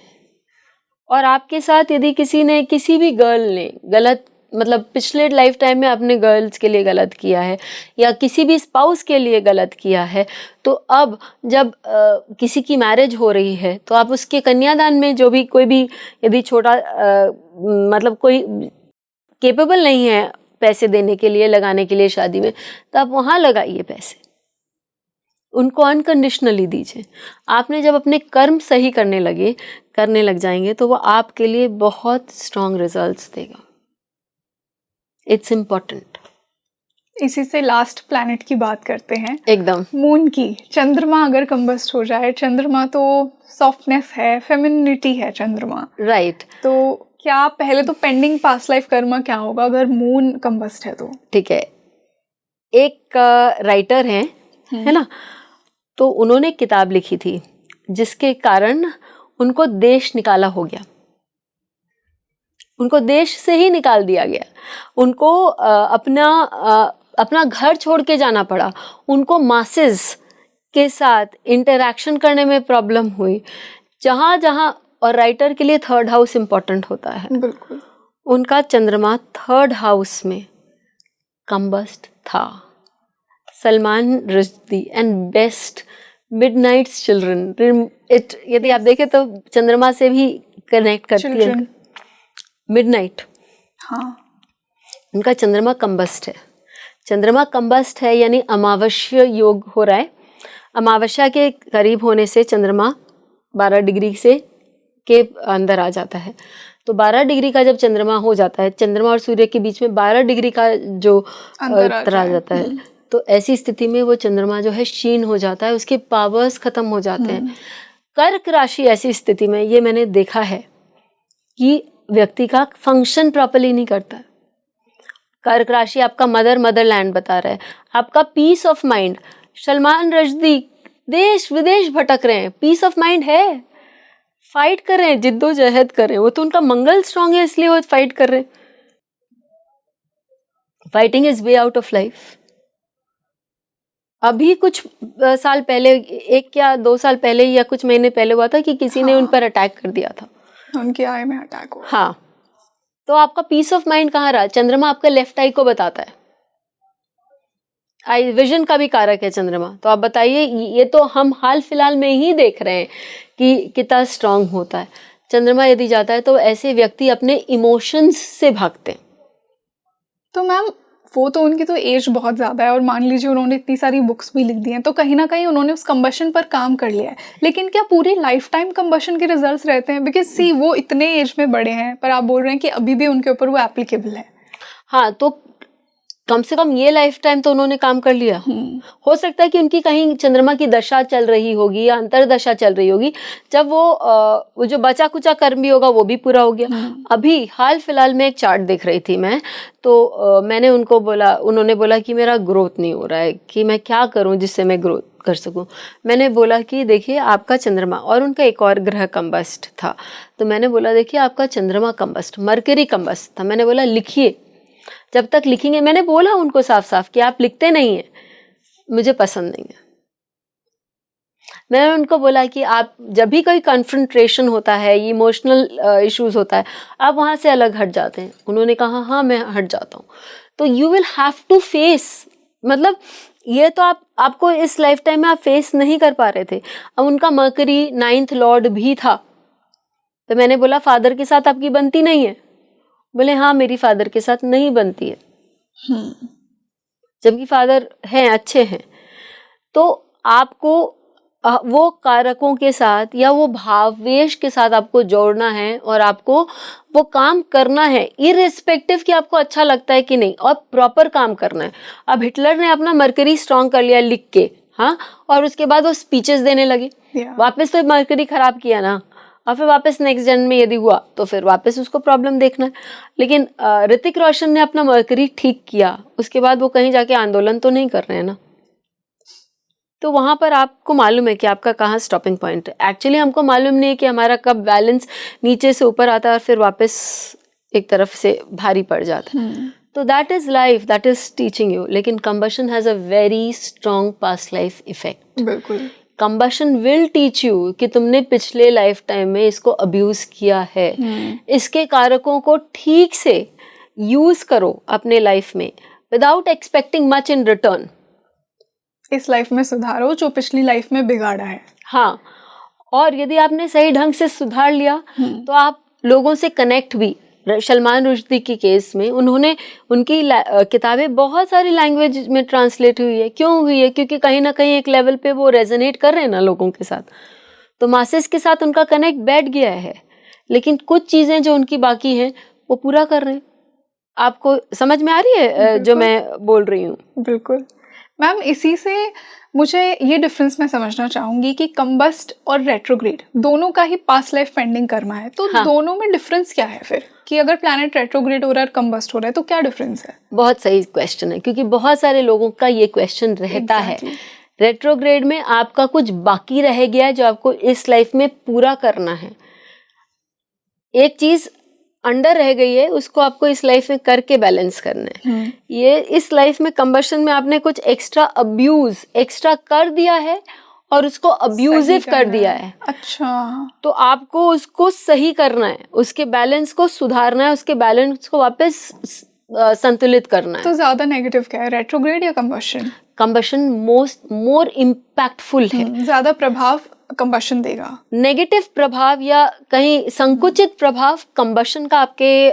और आपके साथ यदि किसी भी गर्ल ने गलत, मतलब पिछले लाइफ टाइम में आपने गर्ल्स के लिए गलत किया है या किसी भी स्पाउस के लिए गलत किया है, तो अब जब किसी की मैरिज हो रही है तो आप उसके कन्यादान में जो भी कोई भी यदि छोटा मतलब कोई केपेबल नहीं है पैसे देने के लिए, लगाने के लिए शादी में, तो आप वहाँ लगाइए पैसे, उनको अनकंडीशनली दीजिए। आपने जब अपने कर्म सही करने लग जाएंगे तो वो आपके लिए बहुत स्ट्रॉन्ग रिजल्ट्स देगा। It's important. इसी से लास्ट प्लैनेट की बात करते हैं, एकदम। मून की। चंद्रमा अगर कंबस्ट हो जाए, चंद्रमा तो सॉफ्टनेस है, फेमिनिटी है चंद्रमा, राइट। तो क्या पहले तो पेंडिंग पास्ट लाइफ कर्मा क्या होगा अगर मून कंबस्ट है तो? ठीक है, एक राइटर हैं, है ना, तो उन्होंने एक किताब लिखी थी जिसके कारण उनको देश निकाला हो गया, उनको देश से ही निकाल दिया गया, उनको अपना घर छोड़ के जाना पड़ा, उनको मासेस के साथ इंटरैक्शन करने में प्रॉब्लम हुई, जहाँ जहाँ। और राइटर के लिए थर्ड हाउस इम्पोर्टेंट होता है। बिल्कुल। उनका चंद्रमा थर्ड हाउस में कंबस्ट था। Salman Rushdie and best Midnights children, यदि आप देखें तो चंद्रमा से भी कनेक्ट करती है मिडनाइट। हाँ, उनका चंद्रमा कंबस्ट है। चंद्रमा कंबस्ट है यानी अमावस्या योग हो रहा है। अमावस्या के करीब होने से चंद्रमा 12 डिग्री से के अंदर आ जाता है। तो 12 डिग्री का जब चंद्रमा हो जाता है, चंद्रमा और सूर्य के बीच में 12 डिग्री का जो अंतर आ जाता है, तो ऐसी स्थिति में वो चंद्रमा जो है क्षीण हो जाता है, उसके पावर्स खत्म हो जाते हैं। कर्क राशि ऐसी स्थिति में, ये मैंने देखा है कि व्यक्ति का फंक्शन प्रॉपर्ली नहीं करता है। कर्क राशि आपका मदरलैंड बता रहा है, आपका peace of mind. Salman Rushdie देश विदेश भटक रहे हैं, पीस ऑफ माइंड है, फाइट कर रहे हैं, जिद्दोजहद कर रहे हैं, वो तो उनका मंगल स्ट्रांग है इसलिए वो फाइट कर रहे हैं। Fighting is way out of life. अभी कुछ साल पहले, 1 या 2 साल पहले या कुछ महीने पहले हुआ था कि किसी ने उन पर अटैक कर दिया था, उनके आई में अटैक हुआ। हाँ, तो आपका पीस ऑफ माइंड कहाँ रहा? चंद्रमा आपका लेफ्ट आई को बताता है, आई विजन का भी कारक है चंद्रमा। तो आप बताइए, ये तो हम हाल फिलहाल में ही देख रहे हैं कि कितना स्ट्रांग होता है। चंद्रमा यदि जाता है तो ऐसे व्यक्ति अपने इमोशंस से भागते हैं। तो मैम वो तो उनकी तो एज बहुत ज़्यादा है, और मान लीजिए उन्होंने इतनी सारी बुक्स भी लिख दी हैं, तो कहीं ना कहीं उन्होंने उस कंबशन पर काम कर लिया है, लेकिन क्या पूरी लाइफ टाइम कंबशन के रिजल्ट्स रहते हैं? बिकॉज सी वो इतने एज में बड़े हैं, पर आप बोल रहे हैं कि अभी भी उनके ऊपर वो एप्लीकेबल है। हाँ, तो कम से कम ये लाइफ टाइम तो उन्होंने काम कर लिया। हो सकता है कि उनकी कहीं चंद्रमा की दशा चल रही होगी या अंतरदशा चल रही होगी, जब वो जो बचा कुचा कर्म भी होगा वो भी पूरा हो गया। अभी हाल फिलहाल में एक चार्ट देख रही थी मैं, तो मैंने उनको बोला, उन्होंने बोला कि मेरा ग्रोथ नहीं हो रहा है, कि मैं क्या करूं जिससे मैं ग्रोथ कर सकूं। मैंने बोला कि देखिए आपका चंद्रमा, और उनका एक और ग्रह कंबस्ट था, तो मैंने बोला देखिए आपका चंद्रमा कंबस्ट, मरकरी कंबस्ट था। मैंने बोला लिखिए, जब तक लिखेंगे, मैंने बोला उनको साफ साफ कि आप लिखते नहीं हैं, मुझे पसंद नहीं है। मैंने उनको बोला कि आप जब भी कोई कन्फ्रंट्रेशन होता है, इमोशनल इश्यूज होता है, आप वहाँ से अलग हट जाते हैं। उन्होंने कहा हाँ मैं हट जाता हूँ। तो you will have to face, मतलब ये तो आपको इस लाइफ टाइम में आप फेस नहीं कर पा रहे थे। अब उनका मरकरी 9th लॉर्ड भी था, तो मैंने बोला फादर के साथ आपकी बनती नहीं है? बोले हाँ मेरी फादर के साथ नहीं बनती है। जबकि फादर हैं, अच्छे हैं। तो आपको वो कारकों के साथ या वो भावेश के साथ आपको जोड़ना है, और आपको वो काम करना है, इररिस्पेक्टिव कि आपको अच्छा लगता है कि नहीं, और प्रॉपर काम करना है। अब हिटलर ने अपना मरकरी स्ट्रांग कर लिया लिख के, हाँ, और उसके बाद वो स्पीचेस देने लगे, वापस तो मरकरी खराब किया ना, और फिर वापस नेक्स्ट जन्म में यदि हुआ तो फिर वापस उसको प्रॉब्लम देखना है। लेकिन ऋतिक रोशन ने अपना मरकरी ठीक किया, उसके बाद वो कहीं जाके आंदोलन तो नहीं कर रहे हैं ना। तो वहां पर आपको मालूम है कि आपका कहाँ स्टॉपिंग पॉइंट है। एक्चुअली हमको मालूम नहीं है कि हमारा कब बैलेंस नीचे से ऊपर आता है और फिर वापस एक तरफ से भारी पड़ जाता है। तो that is life, that is teaching you. लेकिन combustion has a very strong past life effect. बिल्कुल, कंबशन विल टीच यू कि तुमने पिछले लाइफ टाइम में इसको अब्यूज किया है। इसके कारकों को ठीक से यूज करो अपने लाइफ में without expecting much in return. इस लाइफ में सुधारो जो पिछली लाइफ में बिगाड़ा है। हाँ, और यदि आपने सही ढंग से सुधार लिया तो आप लोगों से कनेक्ट भी। सलमान रुश्दी की केस में उनकी किताबें बहुत सारी लैंग्वेज में ट्रांसलेट हुई है। क्यों हुई है? क्योंकि कहीं ना कहीं एक लेवल पे वो रेजोनेट कर रहे हैं ना लोगों के साथ, तो मासेस के साथ उनका कनेक्ट बैठ गया है। लेकिन कुछ चीज़ें जो उनकी बाकी हैं वो पूरा कर रहे हैं। आपको समझ में आ रही है जो मैं बोल रही हूँ? बिल्कुल मैम, इसी से मुझे ये डिफरेंस मैं समझना चाहूंगी कि कंबस्ट और रेट्रोग्रेड दोनों का ही पास्ट लाइफ पेंडिंग कर्मा है, तो हाँ। दोनों में डिफरेंस क्या है फिर, कि अगर प्लैनेट रेट्रोग्रेड हो रहा है कंबस्ट हो रहा है तो क्या डिफरेंस है? बहुत सही क्वेश्चन है, क्योंकि बहुत सारे लोगों का ये क्वेश्चन रहता है। रेट्रोग्रेड में आपका कुछ बाकी रह गया है जो आपको इस लाइफ में पूरा करना है। एक चीज अंडर रह गई है, उसको आपको इस लाइफ में करके बैलेंस करना है। ये इस लाइफ में कंबशन में आपने कुछ एक्स्ट्रा कर दिया है और उसको अब्यूजिव कर दिया है। अच्छा, तो आपको उसको सही करना है, उसके बैलेंस को सुधारना है, उसके बैलेंस को वापस संतुलित करना है। तो ज्यादा नेगेटिव क्या है, रेट्रोग्रेड या कंबशन? कंबशन मोर इम्पैक्टफुल है, ज्यादा प्रभाव कंबशन देगा। नेगेटिव प्रभाव या कहीं संकुचित प्रभाव कंबशन का आपके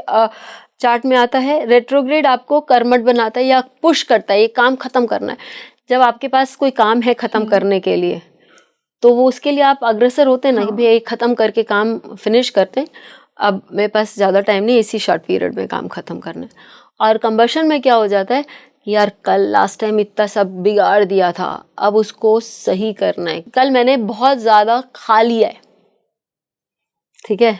चार्ट में आता है। रेट्रोग्रेड आपको कर्मठ बनाता है या पुश करता है, ये काम खत्म करना है। जब आपके पास कोई काम है खत्म करने के लिए, तो वो उसके लिए आप अग्रसर होते हैं ना, कि भाई ये खत्म करके काम फिनिश करते हैं, अब मेरे पास ज़्यादा टाइम नहीं, इसी शॉर्ट पीरियड में काम खत्म करना है। और कंबशन में क्या हो जाता है, यार कल लास्ट टाइम इतना सब बिगाड़ दिया था, अब उसको सही करना है। कल मैंने बहुत ज़्यादा खा लिया है, ठीक है,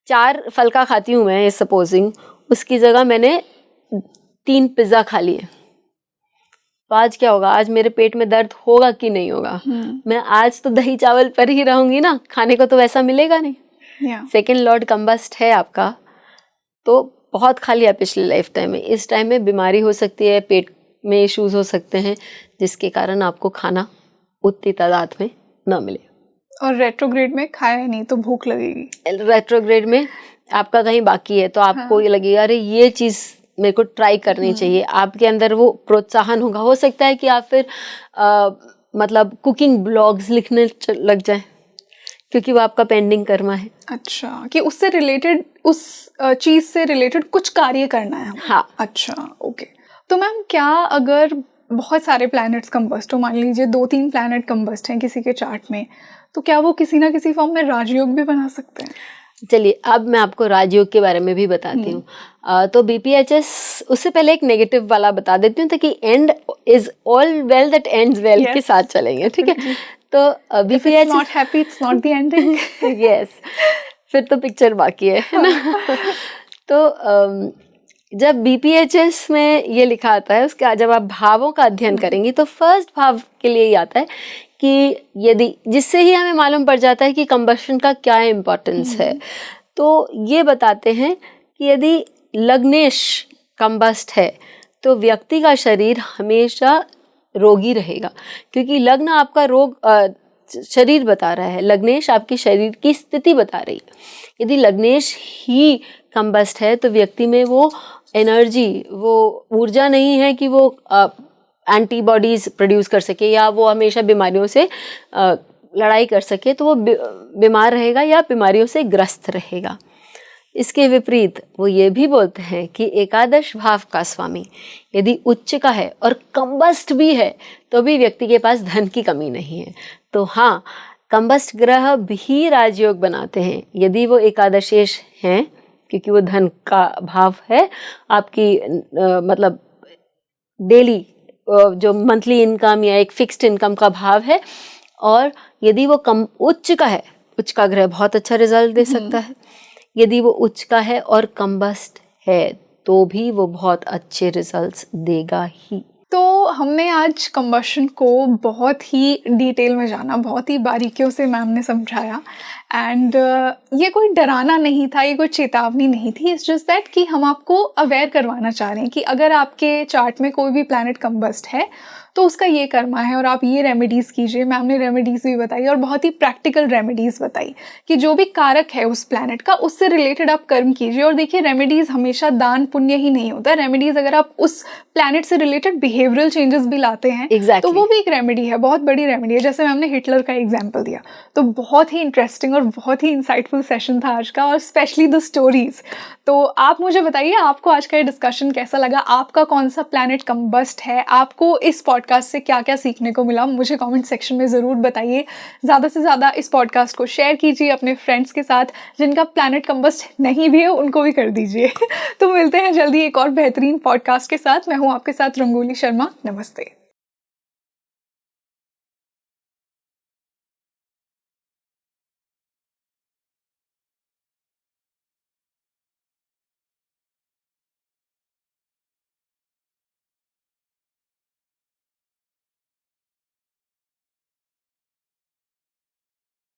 4 फल का खाती हूँ मैं सपोजिंग, उसकी जगह मैंने 3 पिज़्ज़ा खा लिए, तो आज क्या होगा, आज मेरे पेट में दर्द होगा कि नहीं होगा? मैं आज तो दही चावल पर ही रहूंगी ना, खाने को तो वैसा मिलेगा नहीं। सेकेंड लॉर्ड कंबस्ट है आपका, तो बहुत खा लिया पिछले लाइफ टाइम में, इस टाइम में बीमारी हो सकती है, पेट में इश्यूज हो सकते हैं, जिसके कारण आपको खाना उतनी तादाद में न मिले। और रेट्रोग्रेड में खाया नहीं तो भूख लगेगी। रेट्रोग्रेड में आपका कहीं बाकी है तो आपको ये लगेगा अरे ये चीज़ मेरे को ट्राई करनी चाहिए, आपके अंदर वो प्रोत्साहन होगा। हो सकता है कि आप फिर मतलब कुकिंग ब्लॉग्स लिखने लग जाए, क्योंकि वो आपका पेंडिंग कर्मा है। अच्छा, कि उससे रिलेटेड, उस चीज से रिलेटेड कुछ कार्य करना है। हाँ। अच्छा, ओके। तो मैम क्या अगर बहुत सारे प्लैनेट्स कंबस्ट हो, मान लीजिए 2-3 प्लैनेट कंबस्ट हैं किसी के चार्ट में, तो क्या वो किसी ना किसी फॉर्म में राजयोग भी बना सकते हैं? चलिए अब मैं आपको राजयोग के बारे में भी बताती हूँ। तो BPHS, उससे पहले एक नेगेटिव वाला बता देती हूँ, ताकि and is all well that ends well के साथ चलेंगे, ठीक है। तो BPHS not happy it's not the ending. Yes, फिर तो पिक्चर बाकी है ना। तो जब BPHS में ये लिखा आता है, उसके जब आप भावों का अध्ययन करेंगी तो फर्स्ट भाव के लिए ये आता है कि यदि, जिससे ही हमें मालूम पड़ जाता है कि कंबशन का क्या इम्पोर्टेंस है। तो ये बताते हैं कि यदि लग्नेश कंबस्ट है तो व्यक्ति का शरीर हमेशा रोगी रहेगा, क्योंकि लग्न आपका रोग शरीर बता रहा है, लग्नेश आपकी शरीर की स्थिति बता रही है। यदि लग्नेश ही कंबस्ट है तो व्यक्ति में वो एनर्जी, वो ऊर्जा नहीं है कि वो एंटीबॉडीज प्रोड्यूस कर सके या वो हमेशा बीमारियों से लड़ाई कर सके, तो वो बीमार रहेगा या बीमारियों से ग्रस्त रहेगा। इसके विपरीत वो ये भी बोलते हैं कि एकादश भाव का स्वामी यदि उच्च का है और कंबस्ट भी है तो भी व्यक्ति के पास धन की कमी नहीं है। तो हाँ, कंबस्ट ग्रह भी राजयोग बनाते हैं यदि वो एकादशेश हैं, क्योंकि वो धन का भाव है, आपकी मतलब डेली जो मंथली इनकम या एक फिक्स्ड इनकम का भाव है। और यदि वो उच्च का है, उच्च का ग्रह बहुत अच्छा रिजल्ट दे सकता है। यदि वो उच्च का है और कंबस्ट है तो भी वो बहुत अच्छे रिजल्ट्स देगा ही। तो हमने आज कंबशन को बहुत ही डिटेल में जाना, बहुत ही बारीकियों से मैम ने समझाया। एंड ये कोई डराना नहीं था, ये कोई चेतावनी नहीं थी, इट्स जस्ट दैट कि हम आपको अवेयर करवाना चाह रहे हैं कि अगर आपके चार्ट में कोई भी प्लैनेट कंबस्ट है तो उसका ये कर्मा है और आप ये रेमेडीज़ कीजिए। मैम ने रेमेडीज़ भी बताई और बहुत ही प्रैक्टिकल रेमेडीज़ बताई कि जो भी कारक है उस प्लैनेट का, उससे रिलेटेड आप कर्म कीजिए। और देखिए, रेमेडीज़ हमेशा दान पुण्य ही नहीं होता है, रेमेडीज़ अगर आप उस प्लैनेट से रिलेटेड बिहेवियरल चेंजेस भी लाते हैं तो वो भी एक रेमेडी है, बहुत बड़ी रेमेडी है। जैसे मैम ने हिटलर का एग्जाम्पल दिया, तो बहुत ही इंटरेस्टिंग और बहुत ही इंसाइटफुल सेशन था आज का, और स्पेशली द स्टोरीज। तो आप मुझे बताइए, आपको आज का ये डिस्कशन कैसा लगा? आपका कौन सा प्लैनेट कंबस्ट है? आपको इस पॉडकास्ट से क्या क्या सीखने को मिला मुझे कमेंट सेक्शन में ज़रूर बताइए। ज़्यादा से ज़्यादा इस पॉडकास्ट को शेयर कीजिए अपने फ्रेंड्स के साथ, जिनका प्लैनेट कंबस्ट नहीं भी है उनको भी कर दीजिए। तो मिलते हैं जल्दी एक और बेहतरीन पॉडकास्ट के साथ। मैं हूँ आपके साथ रंगोली शर्मा। नमस्ते।